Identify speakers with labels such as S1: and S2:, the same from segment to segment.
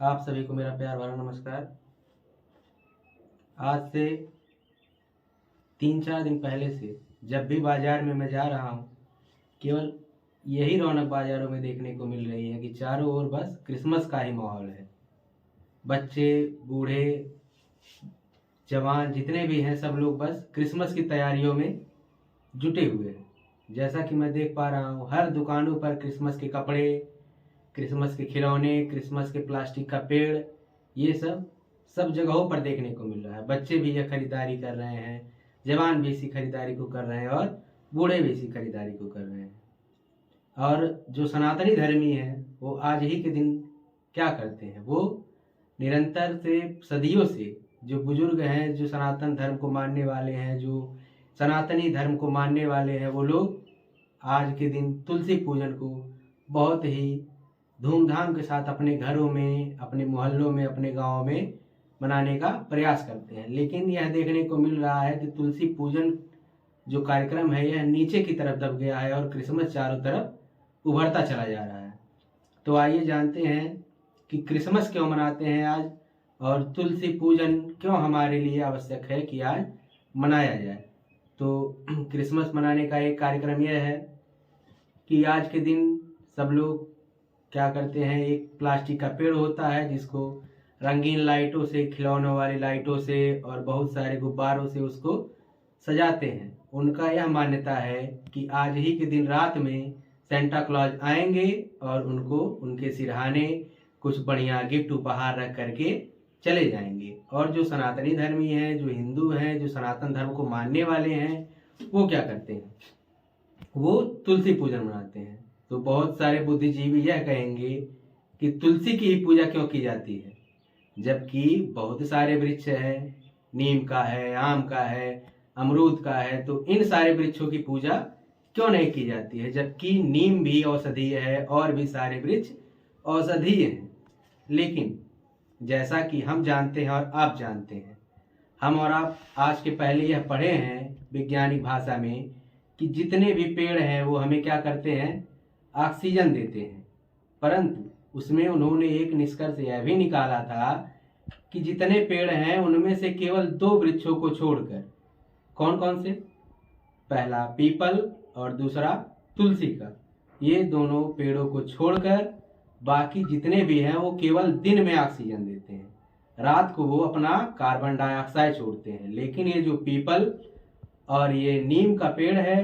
S1: आप सभी को मेरा प्यार भरा नमस्कार। आज से 3-4 दिन पहले से जब भी बाज़ार में मैं जा रहा हूँ, केवल यही रौनक बाज़ारों में देखने को मिल रही है कि चारों ओर बस क्रिसमस का ही माहौल है। बच्चे, बूढ़े, जवान जितने भी हैं सब लोग बस क्रिसमस की तैयारियों में जुटे हुए हैं। जैसा कि मैं देख पा रहा हूँ, हर दुकानों पर क्रिसमस के कपड़े, क्रिसमस के खिलौने, क्रिसमस के प्लास्टिक का पेड़, ये सब जगहों पर देखने को मिल रहा है। बच्चे भी यह खरीदारी कर रहे हैं, जवान भी इसी खरीदारी को कर रहे हैं और बूढ़े भी इसी खरीदारी को कर रहे हैं। और जो सनातनी धर्मी हैं वो आज ही के दिन क्या करते हैं, वो निरंतर से सदियों से जो बुजुर्ग हैं, जो सनातन धर्म को मानने वाले हैं, जो सनातनी धर्म को मानने वाले हैं, वो लोग आज के दिन तुलसी पूजन को बहुत ही धूमधाम के साथ अपने घरों में, अपने मोहल्लों में, अपने गाँव में मनाने का प्रयास करते हैं। लेकिन यह देखने को मिल रहा है कि तुलसी पूजन जो कार्यक्रम है यह नीचे की तरफ दब गया है और क्रिसमस चारों तरफ उभरता चला जा रहा है। तो आइए जानते हैं कि क्रिसमस क्यों मनाते हैं आज और तुलसी पूजन क्यों हमारे लिए आवश्यक है कि आज मनाया जाए। तो क्रिसमस मनाने का एक कार्यक्रम यह है कि आज के दिन सब लोग क्या करते हैं, एक प्लास्टिक का पेड़ होता है जिसको रंगीन लाइटों से, खिलौनों वाली लाइटों से और बहुत सारे गुब्बारों से उसको सजाते हैं। उनका यह मान्यता है कि आज ही के दिन रात में सेंटा क्लॉज आएंगे और उनको उनके सिरहाने कुछ बढ़िया गिफ्ट उपहार रख करके चले जाएंगे। और जो सनातनी धर्मी हैं, जो हिंदू हैं, जो सनातन धर्म को मानने वाले हैं, वो क्या करते हैं, वो तुलसी पूजन मनाते हैं। तो बहुत सारे बुद्धिजीवी यह कहेंगे कि तुलसी की ही पूजा क्यों की जाती है, जबकि बहुत सारे वृक्ष हैं, नीम का है, आम का है, अमरूद का है, तो इन सारे वृक्षों की पूजा क्यों नहीं की जाती है, जबकि नीम भी औषधीय है और भी सारे वृक्ष औषधीय हैं। लेकिन जैसा कि हम जानते हैं और आप जानते हैं, हम और आप आज के पहले यह पढ़े हैं वैज्ञानिक भाषा में कि जितने भी पेड़ हैं वो हमें क्या करते हैं, ऑक्सीजन देते हैं। परंतु उसमें उन्होंने एक निष्कर्ष यह भी निकाला था कि जितने पेड़ हैं उनमें से केवल 2 वृक्षों को छोड़कर, कौन कौन से, पहला पीपल और दूसरा तुलसी का, ये दोनों पेड़ों को छोड़कर बाकी जितने भी हैं वो केवल दिन में ऑक्सीजन देते हैं, रात को वो अपना कार्बन डाइऑक्साइड छोड़ते हैं। लेकिन ये जो पीपल और ये नीम का पेड़ है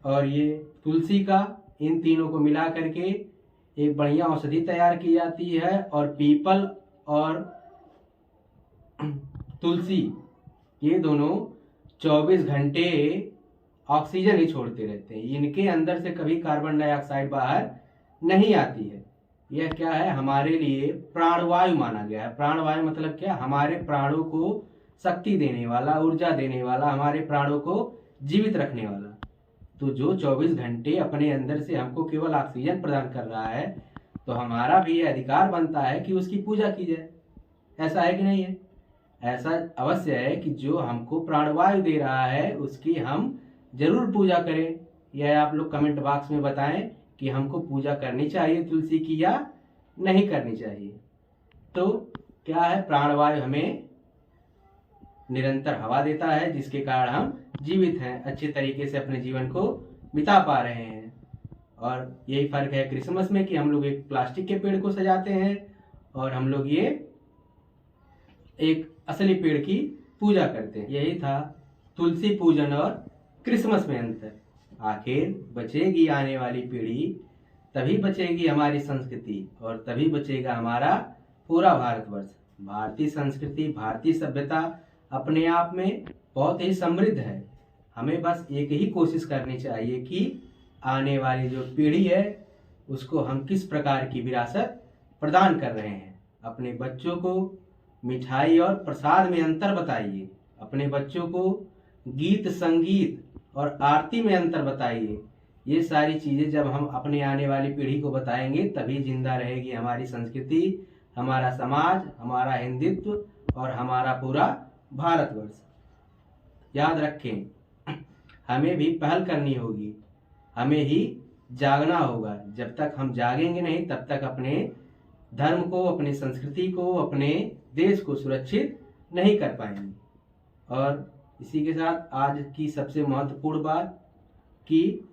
S1: और ये तुलसी का, इन तीनों को मिला करके एक बढ़िया औषधि तैयार की जाती है। और पीपल और तुलसी ये दोनों 24 घंटे ऑक्सीजन ही छोड़ते रहते हैं, इनके अंदर से कभी कार्बन डाइऑक्साइड बाहर नहीं आती है। यह क्या है, हमारे लिए प्राणवायु माना गया है। प्राणवायु मतलब क्या, हमारे प्राणों को शक्ति देने वाला, ऊर्जा देने वाला, हमारे प्राणों को जीवित रखने वाला। तो जो 24 घंटे अपने अंदर से हमको केवल ऑक्सीजन प्रदान कर रहा है, तो हमारा भी ये अधिकार बनता है कि उसकी पूजा की जाए। ऐसा है कि नहीं है? ऐसा अवश्य है कि जो हमको प्राणवायु दे रहा है उसकी हम जरूर पूजा करें। यह आप लोग कमेंट बॉक्स में बताएं कि हमको पूजा करनी चाहिए तुलसी की या नहीं करनी चाहिए। तो क्या है, प्राणवायु हमें निरंतर हवा देता है जिसके कारण हम जीवित हैं, अच्छे तरीके से अपने जीवन को बिता पा रहे हैं। और यही फर्क है क्रिसमस में कि हम लोग एक प्लास्टिक के पेड़ को सजाते हैं और हम लोग ये एक असली पेड़ की पूजा करते हैं। यही था तुलसी पूजन और क्रिसमस में अंतर। आखिर बचेगी आने वाली पीढ़ी, तभी बचेगी हमारी संस्कृति और तभी बचेगा हमारा पूरा भारतवर्ष। भारतीय संस्कृति, भारतीय सभ्यता अपने आप में बहुत ही समृद्ध है। हमें बस एक ही कोशिश करनी चाहिए कि आने वाली जो पीढ़ी है उसको हम किस प्रकार की विरासत प्रदान कर रहे हैं। अपने बच्चों को मिठाई और प्रसाद में अंतर बताइए, अपने बच्चों को गीत, संगीत और आरती में अंतर बताइए। ये सारी चीज़ें जब हम अपने आने वाली पीढ़ी को बताएंगे तभी जिंदा रहेगी हमारी संस्कृति, हमारा समाज, हमारा हिंदुत्व और हमारा पूरा भारतवर्ष। याद रखें, हमें भी पहल करनी होगी, हमें ही जागना होगा। जब तक हम जागेंगे नहीं तब तक अपने धर्म को, अपनी संस्कृति को, अपने देश को सुरक्षित नहीं कर पाएंगे। और इसी के साथ आज की सबसे महत्वपूर्ण बात कि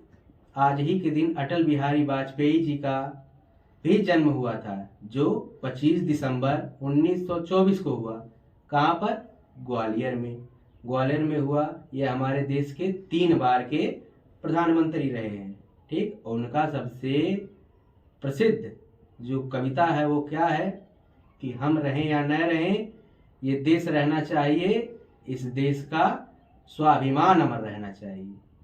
S1: आज ही के दिन अटल बिहारी वाजपेयी जी का भी जन्म हुआ था, जो 25 दिसंबर 1924 को हुआ। कहाँ पर? ग्वालियर में। ग्वालियर में हुआ। ये हमारे देश के 3 बार के प्रधानमंत्री रहे हैं। ठीक। और उनका सबसे प्रसिद्ध जो कविता है वो क्या है कि हम रहें या न रहें, ये देश रहना चाहिए, इस देश का स्वाभिमान अमर रहना चाहिए।